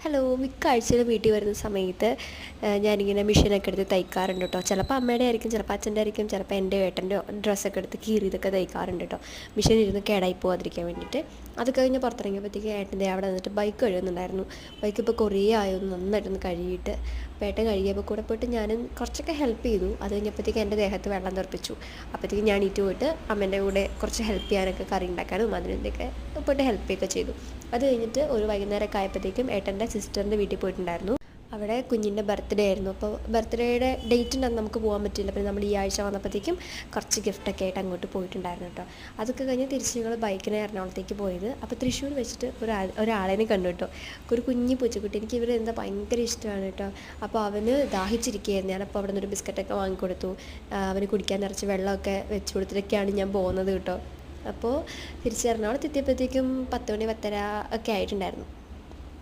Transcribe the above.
Hello, മിക്ക ആഴ്ചയിലും വീട്ടിൽ വരുന്ന സമയത്ത് ഞാനിങ്ങനെ മെഷീനൊക്കെ എടുത്ത് തയ്ക്കാറുണ്ട് കേട്ടോ. ചിലപ്പോൾ അമ്മയുടെ ആയിരിക്കും, ചിലപ്പോൾ അച്ഛൻ്റെ ആയിരിക്കും, ചിലപ്പോൾ എൻ്റെ ഏട്ടൻ്റെയോ ഡ്രസ്സൊക്കെ എടുത്ത് കീറിയതൊക്കെ തയ്ക്കാറുണ്ട് കേട്ടോ. മെഷീൻ ഇരുന്ന് കേടായി പോകാതിരിക്കാൻ വേണ്ടിയിട്ട്. അത് കഴിഞ്ഞ് പുറത്തിറങ്ങിയപ്പോഴത്തേക്ക് ഏട്ടൻ്റെ അവിടെ നിന്നിട്ട് ബൈക്ക് കഴുകുന്നുണ്ടായിരുന്നു. ബൈക്ക് ഇപ്പോൾ കുറേ ആയൊന്ന് നന്നായിട്ടൊന്ന് കഴുകിയിട്ട്. അപ്പോൾ ഏട്ടൻ കഴുകിയപ്പോൾ കൂടെ പോയിട്ട് ഞാനും കുറച്ചൊക്കെ ഹെൽപ്പ് ചെയ്തു. അത് കഴിഞ്ഞപ്പോഴത്തേക്ക് എൻ്റെ ദേഹത്ത് വെള്ളം തെറിപ്പിച്ചു. അപ്പോഴത്തേക്ക് ഞാൻ ഈറ്റ് പോയിട്ട് അമ്മേൻ്റെ കൂടെ കുറച്ച് ഹെൽപ്പ് ചെയ്യാനൊക്കെ, കറി ഉണ്ടാക്കാനും അതിനൊക്കെ പോയിട്ട് ഹെൽപ്പ് ചെയ്യുകയൊക്കെ ചെയ്തു. അത് കഴിഞ്ഞിട്ട് ഒരു വൈകുന്നേരമൊക്കെ ആയപ്പോഴത്തേക്കും ഏട്ടൻ്റെ സിസ്റ്ററിൻ്റെ വീട്ടിൽ പോയിട്ടുണ്ടായിരുന്നു. അവിടെ കുഞ്ഞിൻ്റെ ബർത്ത്ഡേ ആയിരുന്നു. അപ്പോൾ ബർത്ത്ഡേയുടെ ഡേറ്റ് ഉണ്ടെന്ന് നമുക്ക് പോകാൻ പറ്റില്ല. പിന്നെ നമ്മൾ ഈ ആഴ്ച വന്നപ്പോഴത്തേക്കും കുറച്ച് ഗിഫ്റ്റൊക്കെ ആയിട്ട് അങ്ങോട്ട് പോയിട്ടുണ്ടായിരുന്നു കേട്ടോ. അതൊക്കെ കഴിഞ്ഞ് തിരിച്ച് ഞങ്ങൾ ബൈക്കിന് എറണാകുളത്തേക്ക് പോയത്. അപ്പോൾ തൃശ്ശൂർ വെച്ചിട്ട് ഒരാളെനെ കണ്ടു കേട്ടോ. ഒരു കുഞ്ഞി പൂച്ചക്കുട്ടി. എനിക്ക് ഇവരെന്താ ഭയങ്കര ഇഷ്ടമാണ് കേട്ടോ. അപ്പോൾ അവന് ദാഹിച്ചിരിക്കുകയായിരുന്നു. ഞാനപ്പോൾ അവിടെ നിന്നൊരു ബിസ്ക്കറ്റൊക്കെ വാങ്ങിക്കൊടുത്തു. അവന് കുടിക്കാൻ നിറച്ച് വെള്ളമൊക്കെ വെച്ച് കൊടുത്തിട്ടൊക്കെയാണ് ഞാൻ പോകുന്നത് കേട്ടോ. അപ്പോൾ തിരിച്ച് എറണാകുളത്ത് എത്തിയപ്പോഴത്തേക്കും 10 മണി 10:30 ഒക്കെ ആയിട്ടുണ്ടായിരുന്നു.